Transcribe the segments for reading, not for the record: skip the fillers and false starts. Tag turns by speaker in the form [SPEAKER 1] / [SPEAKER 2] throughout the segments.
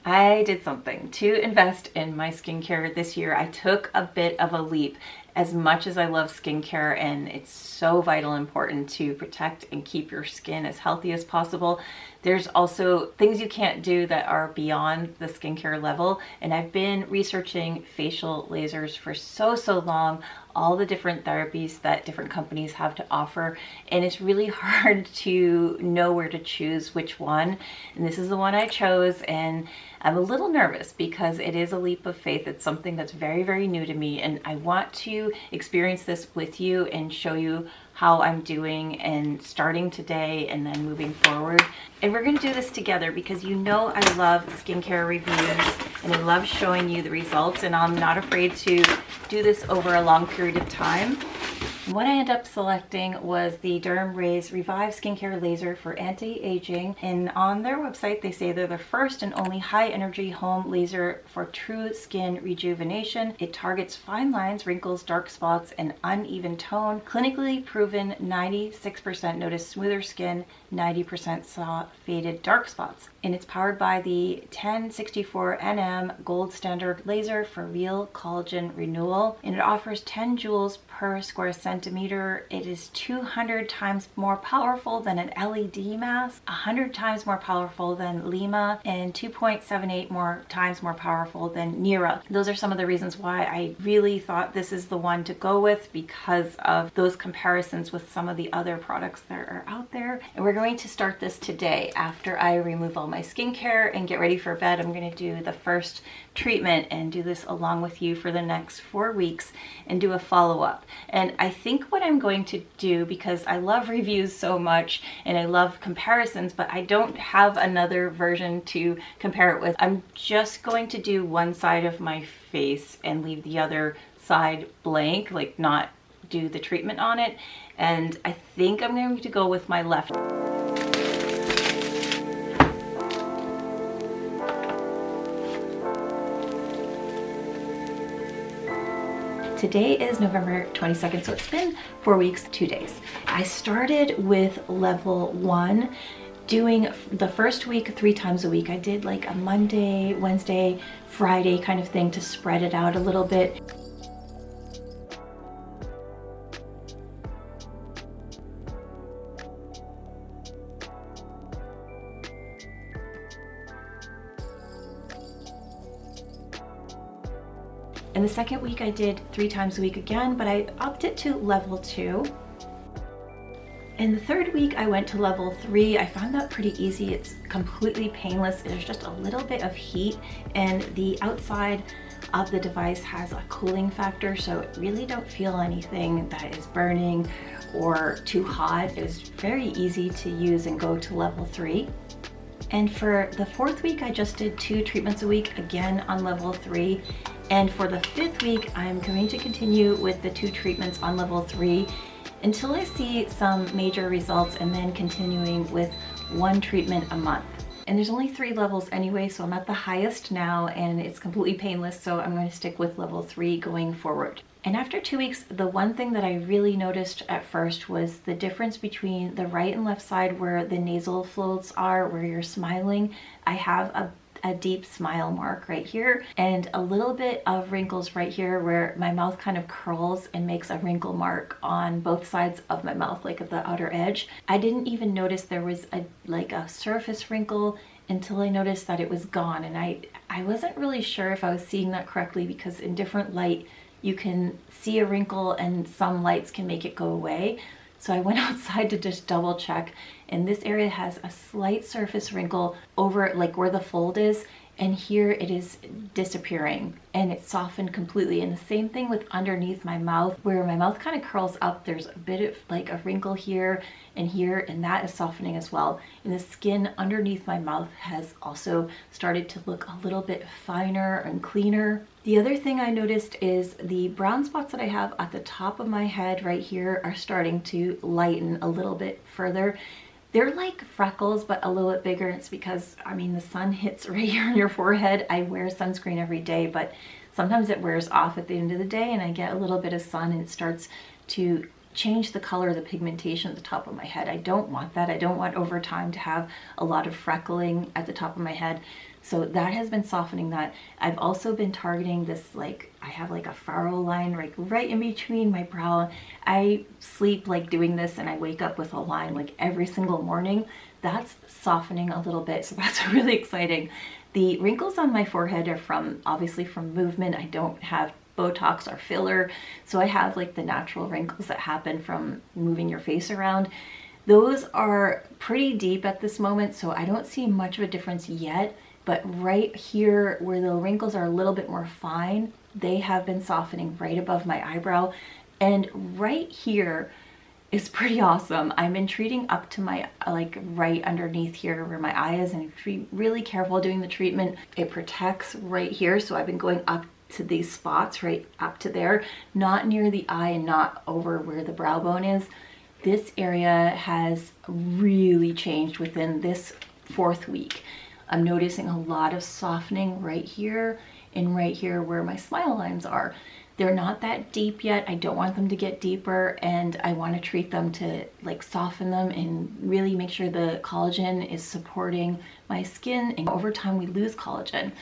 [SPEAKER 1] I did something to invest in my skincare this year. I took a bit of a leap. As much as I love skincare and it's so vital important to protect and keep your skin as healthy as possible, there's also things you can't do that are beyond the skincare level. And I've been researching facial lasers for so long, all the different therapies that different companies have to offer, and it's really hard to know where to choose which one. And this is the one I chose, and I'm a little nervous because it is a leap of faith. It's something that's very new to me, and I want to experience this with you and show you how I'm doing and starting today and then moving forward. And we're going to do this together because you know I love skincare reviews and I love showing you the results, and I'm not afraid to do this over a long period of time. What I ended up selecting was the DermRays Revive Skincare Laser for anti-aging, and on their website they say they're the first and only high-energy home laser for true skin rejuvenation. It targets fine lines, wrinkles, dark spots, and uneven tone. Clinically proven, 96% notice smoother skin, 90% saw faded dark spots. And it's powered by the 1064 nm gold standard laser for real collagen renewal, and it offers 10 joules per square centimeter. It is 200 times more powerful than an LED mask, 100 times more powerful than Lima, and 2.78 more times more powerful than Nira. Those are some of the reasons why I really thought this is the one to go with, because of those comparisons with some of the other products that are out there. And we're going to start this today after I remove all my skincare and get ready for bed. I'm going to do the first treatment and do this along with you for the next 4 weeks and do a follow-up. And I think what I'm going to do, because I love reviews so much and I love comparisons, but I don't have another version to compare it with, I'm just going to do one side of my face and leave the other side blank, like not do the treatment on it. And I think I'm going to go with my left. Today is November 22nd, so it's been 4 weeks, 2 days. I started with level 1, doing the first week 3 times a week. I did like a Monday, Wednesday, Friday kind of thing to spread it out a little bit. And the second week I did 3 times a week again, but I upped it to level 2. And the third week I went to level 3. I found that pretty easy. It's completely painless. There's just a little bit of heat, and the outside of the device has a cooling factor, so it really don't feel anything that is burning or too hot. It was very easy to use and go to level 3. And for the 4th week, I just did 2 treatments a week, again on level 3. And for the 5th week, I'm going to continue with the 2 treatments on level 3 until I see some major results, and then continuing with 1 treatment a month. And there's only 3 levels anyway, so I'm at the highest now and it's completely painless, so I'm going to stick with level 3 going forward. And after 2 weeks, the one thing that I really noticed at first was the difference between the right and left side where the nasal folds are, where you're smiling. I have a deep smile mark right here and a little bit of wrinkles right here where my mouth kind of curls and makes a wrinkle mark on both sides of my mouth, like at the outer edge. I didn't even notice there was a surface wrinkle until I noticed that it was gone, and I wasn't really sure if I was seeing that correctly, because in different light you can see a wrinkle and some lights can make it go away. So I went outside to just double check, and this area has a slight surface wrinkle over like where the fold is, and here it is disappearing and it's softened completely. And the same thing with underneath my mouth, where my mouth kind of curls up, there's a bit of like a wrinkle here, and that is softening as well. And the skin underneath my mouth has also started to look a little bit finer and cleaner. The other thing I noticed is the brown spots that I have at the top of my head right here are starting to lighten a little bit further. They're like freckles, but a little bit bigger. It's because, I mean, the sun hits right here on your forehead. I wear sunscreen every day, but sometimes it wears off at the end of the day and I get a little bit of sun and it starts to change the color, the pigmentation at the top of my head. I don't want that. I don't want over time to have a lot of freckling at the top of my head. So that has been softening that. I've also been targeting this, like, I have like a furrow line right in between my brow. I sleep like doing this and I wake up with a line like every single morning. That's softening a little bit, so that's really exciting. The wrinkles on my forehead are obviously from movement. I don't have Botox or filler, so I have like the natural wrinkles that happen from moving your face around. Those are pretty deep at this moment, so I don't see much of a difference yet, but right here where the wrinkles are a little bit more fine, they have been softening right above my eyebrow, and right here is pretty awesome. I've been treating up to my, like, right underneath here where my eye is, and I'm really careful doing the treatment. It protects right here, so I've been going up to these spots right up to there, not near the eye and not over where the brow bone is. This area has really changed within this 4th week. I'm noticing a lot of softening right here and right here where my smile lines are. They're not that deep yet. I don't want them to get deeper, and I want to treat them to like soften them and really make sure the collagen is supporting my skin, and over time we lose collagen.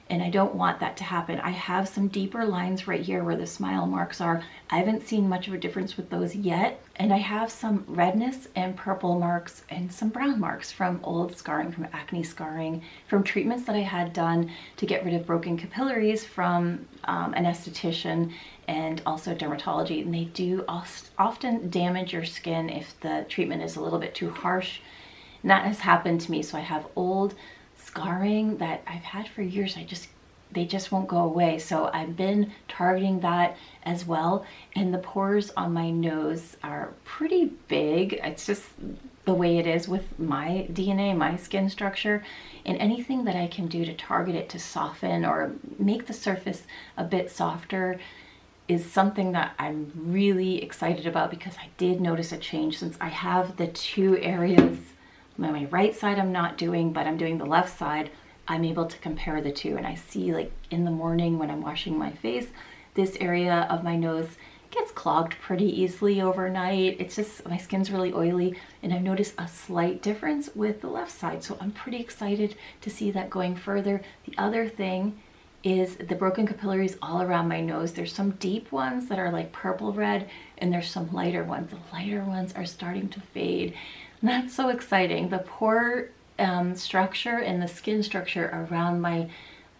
[SPEAKER 1] And I don't want that to happen. I have some deeper lines right here where the smile marks are. I haven't seen much of a difference with those yet. And I have some redness and purple marks and some brown marks from old scarring, from acne scarring, from treatments that I had done to get rid of broken capillaries from an esthetician and also dermatology. And they do often damage your skin if the treatment is a little bit too harsh. And that has happened to me. So I have old scarring that I've had for years. They just won't go away. So I've been targeting that as well. And the pores on my nose are pretty big. It's just the way it is with my DNA, my skin structure. And anything that I can do to target it to soften or make the surface a bit softer is something that I'm really excited about, because I did notice a change since I have the 2 areas. My right side I'm not doing, but I'm doing the left side. I'm able to compare the 2, and I see, like, in the morning when I'm washing my face, this area of my nose gets clogged pretty easily overnight. It's just, my skin's really oily, and I've noticed a slight difference with the left side, so I'm pretty excited to see that going further. The other thing is the broken capillaries all around my nose. There's some deep ones that are like purple red, and there's some lighter ones. The lighter ones are starting to fade. That's so exciting. The pore structure and the skin structure around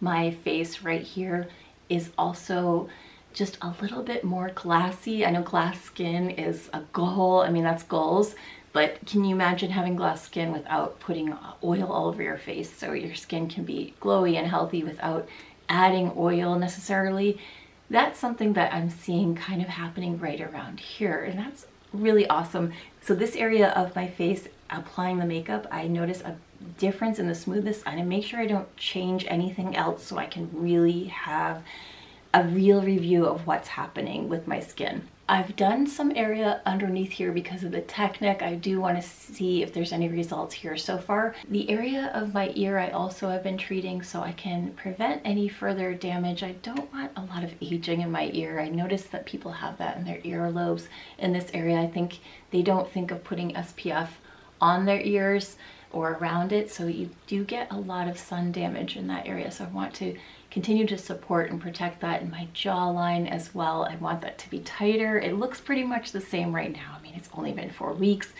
[SPEAKER 1] my face right here is also just a little bit more glassy. I know glass skin is a goal. I mean, that's goals. But can you imagine having glass skin without putting oil all over your face? So your skin can be glowy and healthy without adding oil necessarily. That's something that I'm seeing kind of happening right around here. And that's really awesome. So this area of my face, applying the makeup, I notice a difference in the smoothness, and I make sure I don't change anything else so I can really have a real review of what's happening with my skin. I've done some area underneath here because of the technique. I do want to see if there's any results here so far. The area of my ear I also have been treating so I can prevent any further damage. I don't want a lot of aging in my ear. I noticed that people have that in their earlobes in this area. I think they don't think of putting SPF on their ears or around it, so you do get a lot of sun damage in that area. So I want to continue to support and protect that in my jawline as well. I want that to be tighter. It looks pretty much the same right now. I mean, it's only been 4 weeks,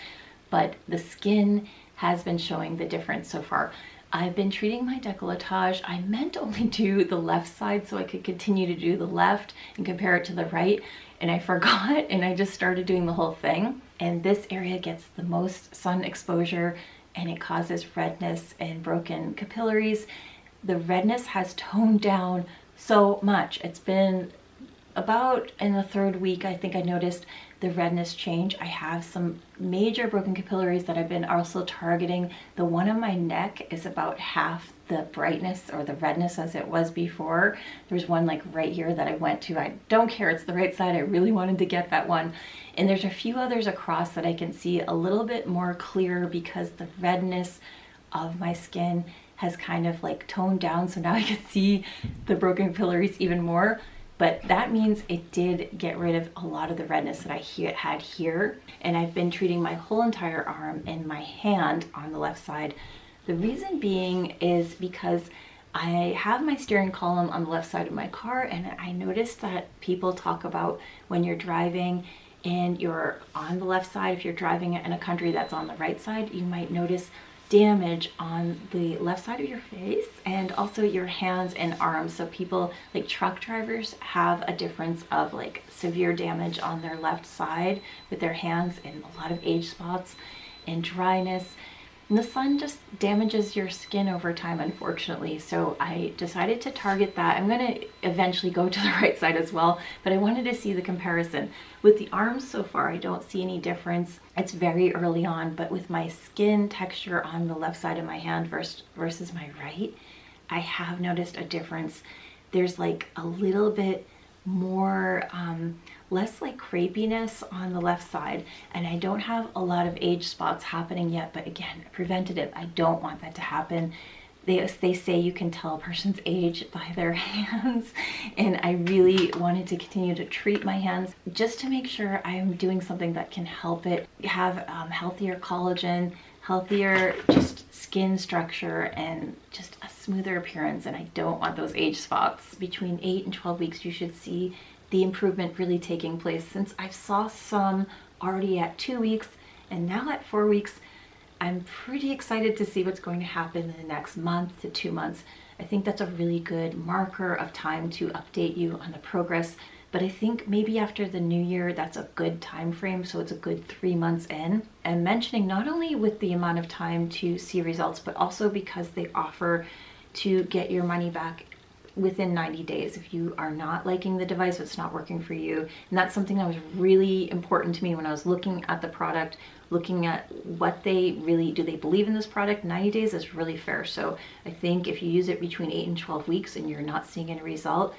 [SPEAKER 1] but the skin has been showing the difference so far. I've been treating my décolletage. I meant to only do the left side so I could continue to do the left and compare it to the right, and I forgot, and I just started doing the whole thing. And this area gets the most sun exposure, and it causes redness and broken capillaries. The redness has toned down so much. It's been about in the 3rd week, I think I noticed the redness change. I have some major broken capillaries that I've been also targeting. The one on my neck is about half the brightness or the redness as it was before. There's one like right here that I went to. I don't care, it's the right side. I really wanted to get that one. And there's a few others across that I can see a little bit more clear because the redness of my skin has kind of like toned down, so now I can see the broken capillaries even more. But that means it did get rid of a lot of the redness that I had here. And I've been treating my whole entire arm and my hand on the left side. The reason being is because I have my steering column on the left side of my car, and I noticed that people talk about when you're driving and you're on the left side, if you're driving in a country that's on the right side, you might notice damage on the left side of your face and also your hands and arms. So people like truck drivers have a difference of like severe damage on their left side with their hands and a lot of age spots and dryness. And the sun just damages your skin over time, unfortunately. So I decided to target that. I'm going to eventually go to the right side as well, but I wanted to see the comparison. With the arms so far, I don't see any difference. It's very early on, but with my skin texture on the left side of my hand versus my right, I have noticed a difference. There's like a little bit more less like crepiness on the left side, and I don't have a lot of age spots happening yet, but again, preventative. I don't want that to happen. They say you can tell a person's age by their hands, and I really wanted to continue to treat my hands just to make sure I'm doing something that can help it have healthier collagen, healthier just skin structure, and just a smoother appearance. And I don't want those age spots. Between 8 and 12 weeks, you should see the improvement really taking place. Since I saw some already at 2 weeks and now at 4 weeks, I'm pretty excited to see what's going to happen in the next month to 2 months. I think that's a really good marker of time to update you on the progress. But I think maybe after the new year, that's a good time frame. So it's a good 3 months in. And mentioning not only with the amount of time to see results, but also because they offer to get your money back within 90 days if you are not liking the device, if it's not working for you. And that's something that was really important to me when I was looking at the product, looking at what they really, do they believe in this product? 90 days is really fair. So I think if you use it between 8 and 12 weeks and you're not seeing any result,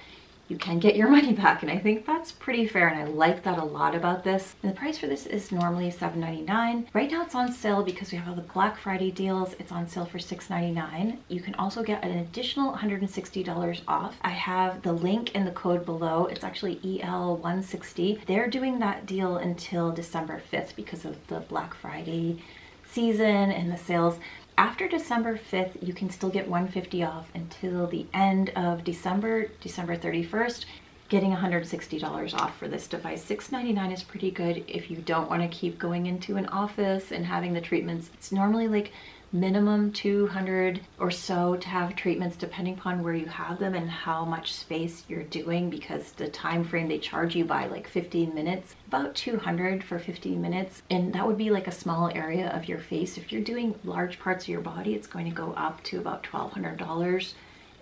[SPEAKER 1] you can get your money back. And I think that's pretty fair, and I like that a lot about this. And the price for this is normally $7.99. Right now it's on sale because we have all the Black Friday deals. It's on sale for $6.99. You can also get an additional $160 off. I have the link and the code below. It's actually EL160. They're doing that deal until December 5th because of the Black Friday season and the sales. After December 5th, you can still get $150 off until the end of December 31st, getting $160 off for this device. $6.99 is pretty good if you don't want to keep going into an office and having the treatments. It's normally like minimum $200 or so to have treatments, depending upon where you have them and how much space you're doing, because the time frame they charge you by like 15 minutes, about $200 for 15 minutes. And that would be like a small area of your face. If you're doing large parts of your body, it's going to go up to about $1,200.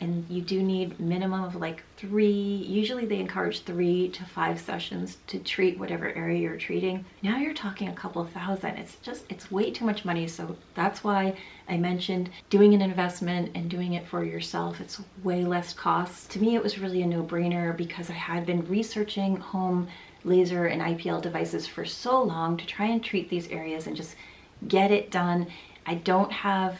[SPEAKER 1] And you do need minimum of like 3, usually they encourage 3 to 5 sessions to treat whatever area you're treating. Now you're talking a couple thousand. It's way too much money. So that's why I mentioned doing an investment and doing it for yourself. It's way less cost. To me, it was really a no-brainer because I had been researching home laser and IPL devices for so long to try and treat these areas and just get it done. I don't have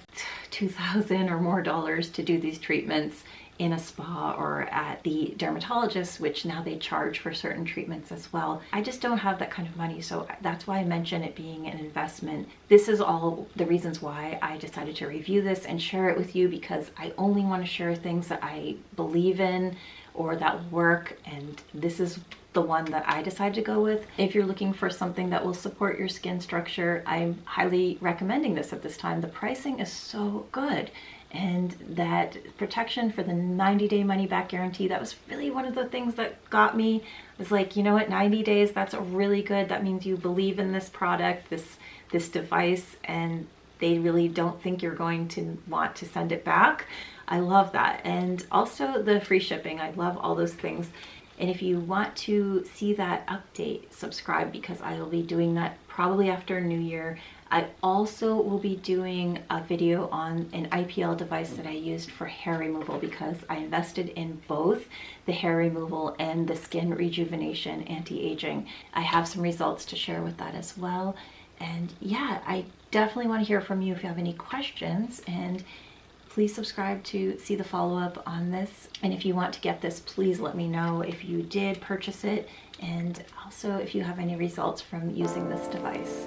[SPEAKER 1] $2,000 or more to do these treatments in a spa or at the dermatologist, which now they charge for certain treatments as well. I just don't have that kind of money. So that's why I mention it being an investment. This is all the reasons why I decided to review this and share it with you, because I only want to share things that I believe in or that work, and this is the one that I decided to go with. If you're looking for something that will support your skin structure, I'm highly recommending this at this time. The pricing is so good, and that protection for the 90-day money-back guarantee, that was really one of the things that got me. I was like, you know what, 90 days, that's a really good, that means you believe in this product, this device, and they really don't think you're going to want to send it back. I love that. And also the free shipping, I love all those things. And if you want to see that update, subscribe, because I will be doing that probably after New Year. I also will be doing a video on an IPL device that I used for hair removal, because I invested in both the hair removal and the skin rejuvenation, anti-aging. I have some results to share with that as well. And yeah, I definitely want to hear from you if you have any questions, and please subscribe to see the follow-up on this. And if you want to get this, please let me know if you did purchase it, and also if you have any results from using this device.